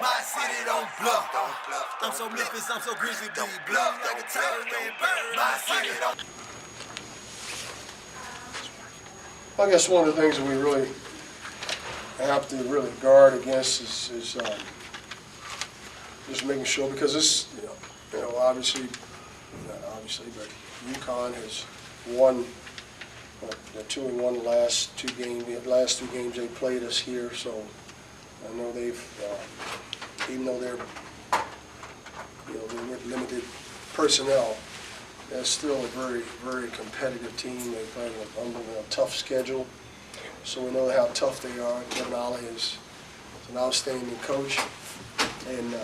My city don't bluff. I'm so Memphis, I'm so grizzly, don't bluff like a tiger red bird. My city don't. I guess one of the things that we really have to really guard against is just making sure, because this, obviously, not obviously, but UConn has won. They're 2-1 the last two games. The last two games they played us here, so I know they've, even though they're with limited personnel, they're still a very, very competitive team. They play a tough schedule, so we know how tough they are. Kevin Ollie is an outstanding coach, and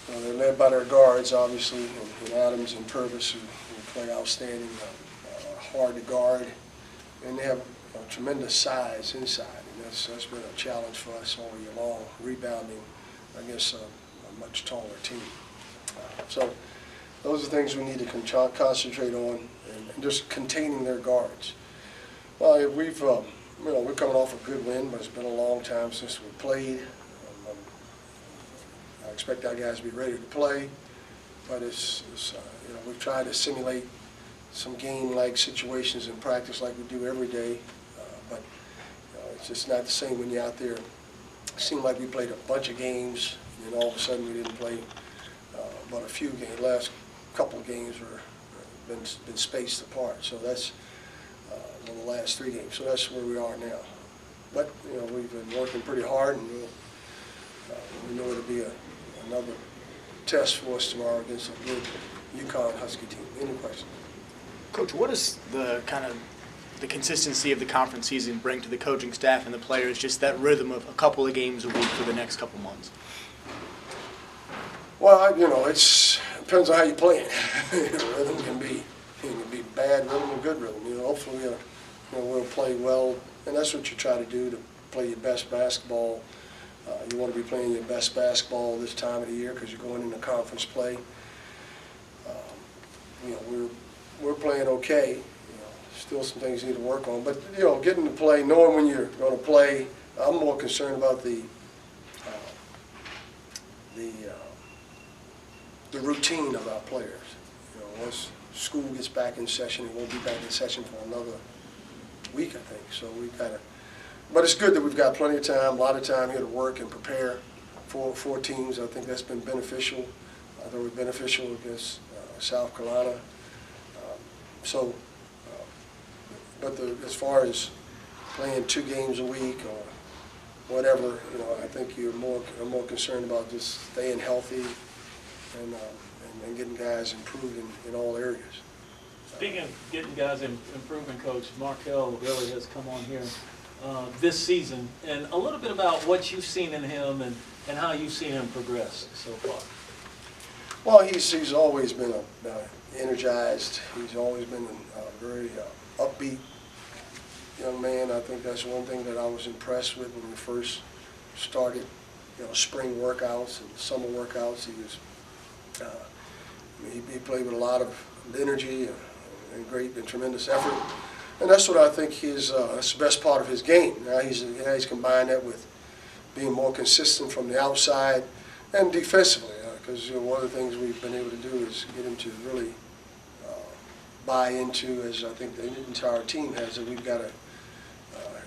they're led by their guards, obviously, and Adams and Purvis, who play outstanding, hard to guard, and they have tremendous size inside, and that's been a challenge for us all year long, rebounding against a much taller team. So those are things we need to concentrate on, and just containing their guards. Well, we're coming off a good win, but it's been a long time since we played. I expect our guys to be ready to play, but we've tried to simulate some game-like situations in practice like we do every day, but it's just not the same when you're out there. It seemed like we played a bunch of games, and then all of a sudden we didn't play but a few games. Last couple of games were been spaced apart, so that's in the last 3 games. So that's where we are now. But we've been working pretty hard, and we know it'll be another test for us tomorrow against a good UConn Husky team. Any questions? Coach, what does the consistency of the conference season bring to the coaching staff and the players, just that rhythm of a couple of games a week for the next couple months? Well, it depends on how you play it. Rhythm can be bad rhythm and good rhythm. Hopefully we'll play well, and that's what you try to do, to play your best basketball. You want to be playing your best basketball this time of the year because you're going into conference play. We're playing okay. Still some things you need to work on, but getting to play, knowing when you're going to play. I'm more concerned about the routine of our players. Once school gets back in session, it won't be back in session for another week, I think. So we've got to. But it's good that we've got plenty of time, a lot of time here to work and prepare for teams. I think that's been beneficial. I thought it was beneficial against South Carolina. But as far as playing 2 games a week or whatever, I think I'm more concerned about just staying healthy and getting guys improved in all areas. Speaking of getting guys improving, Coach, Markel really has come on here this season, and a little bit about what you've seen in him and how you've seen him progress so far. Well, he's always been energized. He's always been a very upbeat young man. I think that's one thing that I was impressed with when we first started, spring workouts and summer workouts. He was, he played with a lot of energy and great and tremendous effort, and that's what I think that's the best part of his game. Now he's combined that with being more consistent from the outside and defensively, because one of the things we've been able to do is get him to really buy into, as I think the entire team has, that we've got to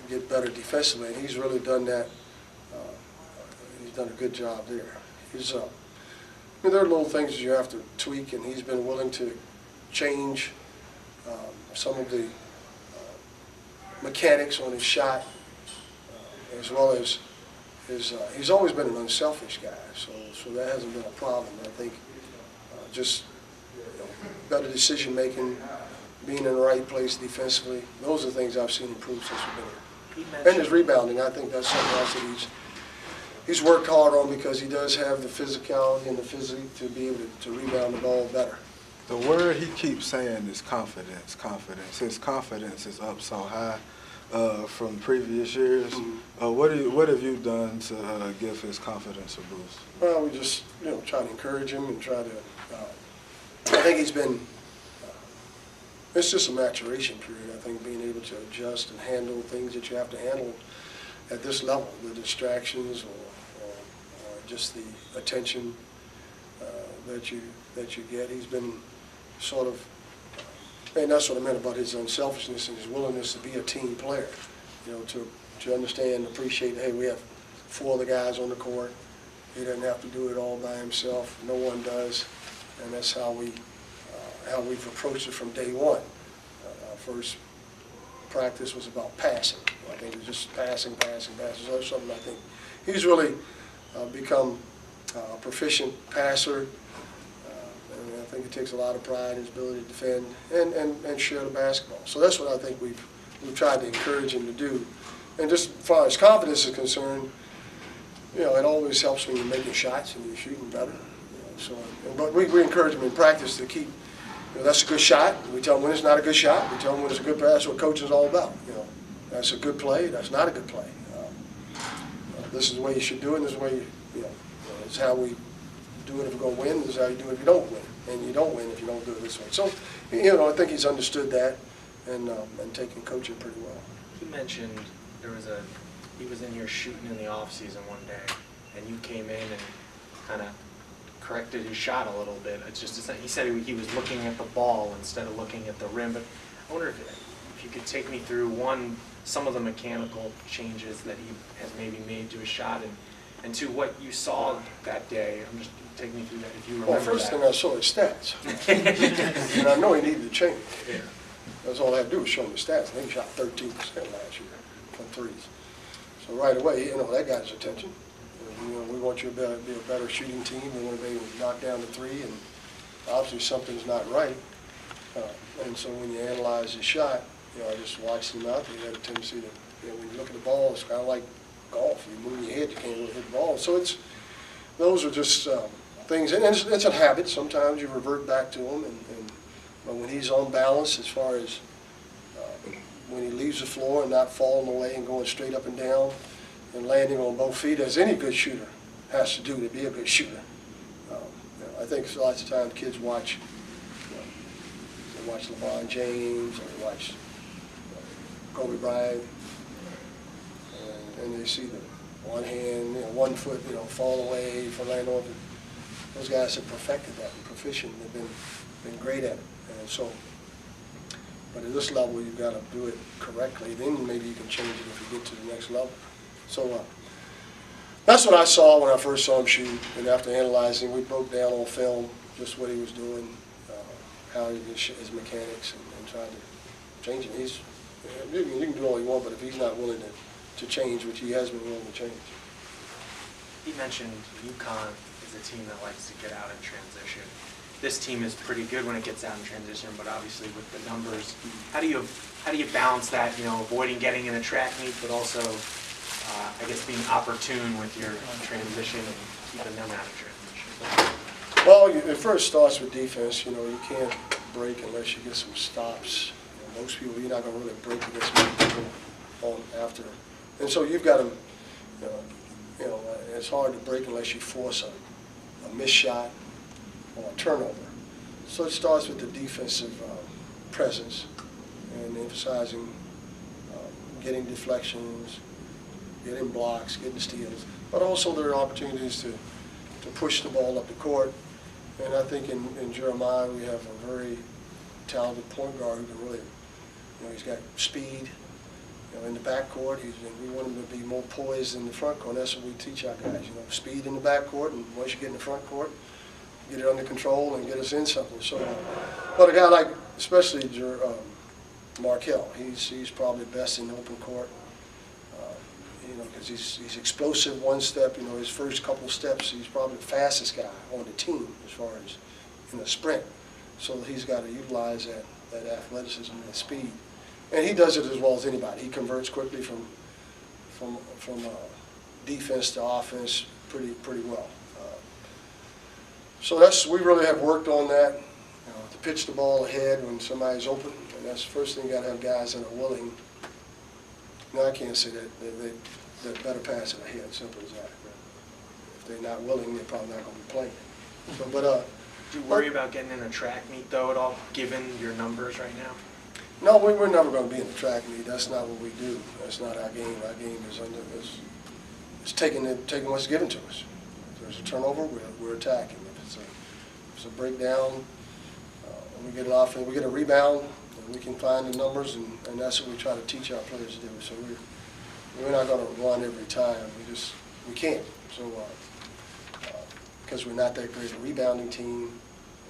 get better defensively, and he's really done that. He's done a good job there. There are little things that you have to tweak, and he's been willing to change some of the mechanics on his shot, as well as he's always been an unselfish guy, so that hasn't been a problem. I think just better decision making, being in the right place defensively, those are things I've seen improve since we've been here. And his rebounding, I think that's something else that he's worked hard on, because he does have the physicality and the physique to be able to rebound the ball better. The word he keeps saying is confidence, confidence. His confidence is up so high from previous years. Mm-hmm. What have you done to give his confidence a boost? Well, we just try to encourage him and try to. I think he's been. It's just a maturation period. I think being able to adjust and handle things that you have to handle at this level, the distractions or just the attention that you get. He's been sort of, and that's what I meant about his unselfishness and his willingness to be a team player. You know, to understand and appreciate, hey, we have 4 other guys on the court. He doesn't have to do it all by himself. No one does, and that's how we've approached it from day one. Our first practice was about passing. I think it was just passing. So that's something I think he's really become a proficient passer. And I think it takes a lot of pride in his ability to defend and share the basketball. So that's what I think we've tried to encourage him to do. And just as far as confidence is concerned, you know, it always helps when you're making shots and you're shooting better. You know, but we encourage him in practice to keep, you know, that's a good shot. We tell him when it's not a good shot. We tell him when it's a good pass. That's what coaching is all about. You know, that's a good play. That's not a good play. This is the way you should do it. This is the way it's how we do it if we're going to win. This is how you do it if you don't win. And you don't win if you don't do it this way. So, you know, I think he's understood that and taking coaching pretty well. He mentioned he was in here shooting in the off season one day, and you came in and kind of corrected his shot a little bit. It's just he said he was looking at the ball instead of looking at the rim. But I wonder if you could take me through some of the mechanical changes that he has maybe made to his shot, and to what you saw that day. I'm just take me through that if you remember. Well, first thing I saw his stats, and I know he needed to change. Yeah. That's all I had to do was show him the stats. I think he shot 13% last year from threes. So right away, you know, that got his attention. You know, we want you to be a better shooting team. We want to be able to knock down the three, and obviously something's not right. And so when you analyze his shot, you know, I just watched him out there. He had a tendency to, you know, when you look at the ball, it's kind of like golf. You move your head, you can't really hit the ball. So those are just things, and it's a habit. Sometimes you revert back to them, but when he's on balance, as far as when he leaves the floor and not falling away and going straight up and down and landing on both feet, as any good shooter has to do to be a good shooter. You know, I think lots of times kids watch, they watch LeBron James or they watch Kobe Bryant, and they see the one hand, you know, 1 foot, you know, fall away from landing on. Those guys have perfected that and proficient and they've been great at it. And so, but at this level, you've got to do it correctly. Then maybe you can change it if you get to the next level. So that's what I saw when I first saw him shoot. And after analyzing, we broke down on film just what he was doing, how his mechanics, and tried to change it. You can do all you want, but if he's not willing to change, which he has been willing to change. He mentioned UConn is a team that likes to get out in transition. This team is pretty good when it gets out in transition, but obviously with the numbers, how do you balance that? You know, avoiding getting in a track meet, but also, I guess, being opportune with your transition and keeping them out of transition. Well, it first starts with defense. You know, you can't break unless you get some stops. You know, most people, you're not going to really break against many people on after. And so you've got to, you know, it's hard to break unless you force a missed shot or a turnover. So it starts with the defensive presence and emphasizing getting deflections, getting blocks, getting steals. But also there are opportunities to push the ball up the court. And I think in Jeremiah we have a very talented point guard who can really, you know, he's got speed. You know, in the backcourt, we want him to be more poised in the front court. That's what we teach our guys. You know, speed in the backcourt, and once you get in the front court, get it under control and get us in something. So, but a guy like, especially Markel, he's probably best in the open court. You know, because he's explosive one step. You know, his first couple steps, he's probably the fastest guy on the team as far as in the sprint. So he's got to utilize that athleticism and that speed. And he does it as well as anybody. He converts quickly from defense to offense pretty well. So we really have worked on that, you know, to pitch the ball ahead when somebody's open. And that's the first thing. You got to have guys that are willing. No, I can't say that they're better pass it ahead. Simple as that. If they're not willing, they're probably not going to be playing. So, do you worry about getting in a track meet though at all, given your numbers right now? No, we're never going to be in the track meet. That's not what we do. That's not our game. Our game is taking what's given to us. If there's a turnover, we're attacking. If it's a breakdown, we get an offense, we get a rebound, and we can find the numbers, and that's what we try to teach our players to do. So we're not going to run every time. We can't. So because we're not that great a rebounding team,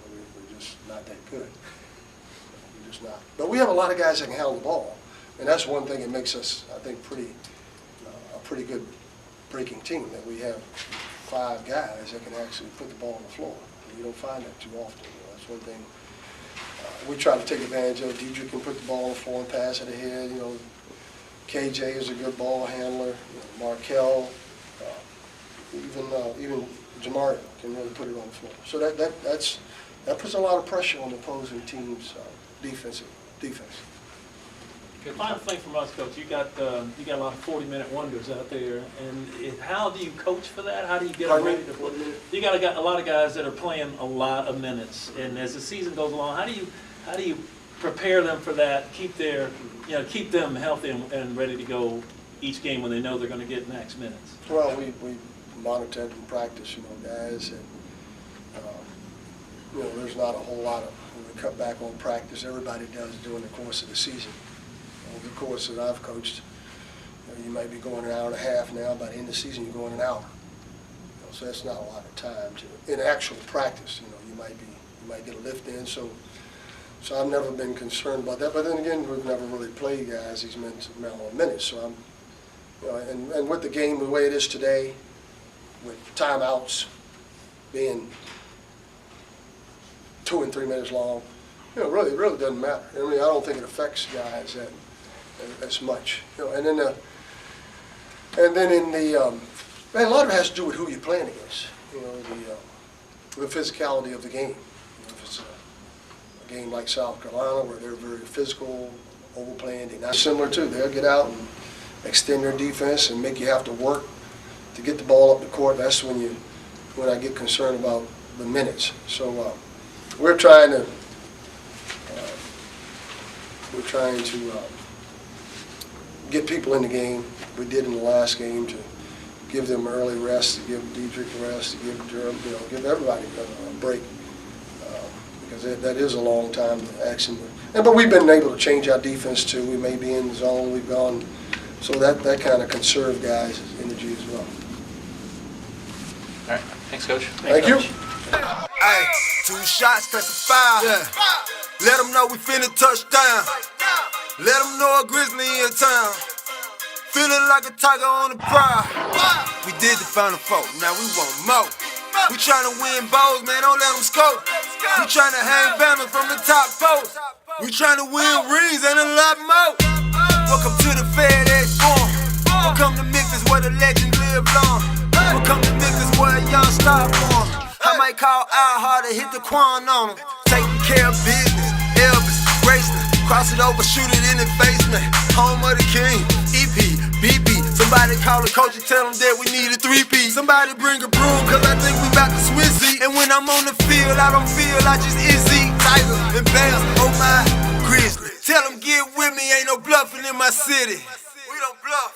we're just not that good. We're just not. But we have a lot of guys that can handle the ball, and that's one thing that makes us, I think, a pretty good breaking team. That we have 5 guys that can actually put the ball on the floor. You don't find that too often. That's one thing we try to take advantage of. Deidre can put the ball on the floor and pass it ahead. KJ is a good ball handler. Markel, even Jamario can really put it on the floor. So that puts a lot of pressure on the opposing team's defense. Final thing from us, Coach, you got a lot of 40-minute wonders out there, and how do you coach for that? How do you get them ready to play? You got a lot of guys that are playing a lot of minutes, and as the season goes along, how do you prepare them for that? Keep them healthy and ready to go each game when they know they're going to get max minutes. Well, we monitor it in practice, guys, and there's not a whole lot of we cut back on practice. Everybody does during the course of the season. Over the course that I've coached, you might be going an hour and a half now. By the end of the season, you're going an hour. So that's not a lot of time in actual practice. You might get a lift in. So I've never been concerned about that. But then again, we've never really played guys these amount of minutes. So and with the game the way it is today, with timeouts being 2 and 3 minutes long, it really doesn't matter. I mean, I don't think it affects guys as much. And then a lot of it has to do with who you're playing against. The physicality of the game. If it's a game like South Carolina where they're very physical, overplaying, they're not similar too. They'll get out and extend their defense and make you have to work to get the ball up the court. That's when I get concerned about the minutes. So we're trying to get people in the game. We did in the last game to give them early rest, to give Diedrich a rest, to give Durham, give everybody a break, because that is a long time action. But we've been able to change our defense too. We may be in the zone. We've gone, so that kind of conserved guys' energy as well. All right, thanks, Coach. Thank you. Hey, 2 shots, that's a foul. Yeah. Let them know we finna touchdown. Let them know a Grizzly in town. Feeling like a tiger on the prowl. We did the Final Four, now we want more. We tryna win bowls, man, don't let them scope. We tryna hang banners from the top post. We tryna win rings and a lot more. Welcome to the FedEx Forum. Welcome to Memphis where the legends live long. Welcome to Memphis where a young star born. I might call out hard to hit the Quan on them. Taking care of business, Elvis, Graceland. Cross it over, shoot it in the basement. Home of the king, EP, BP. Somebody call the coach and tell them that we need a 3P. Somebody bring a broom, cause I think we bout to Swizzy. And when I'm on the field, I don't feel I just Izzy. Tiger and Bears, oh my, Grizzly. Tell them get with me, ain't no bluffing in my city. We don't bluff.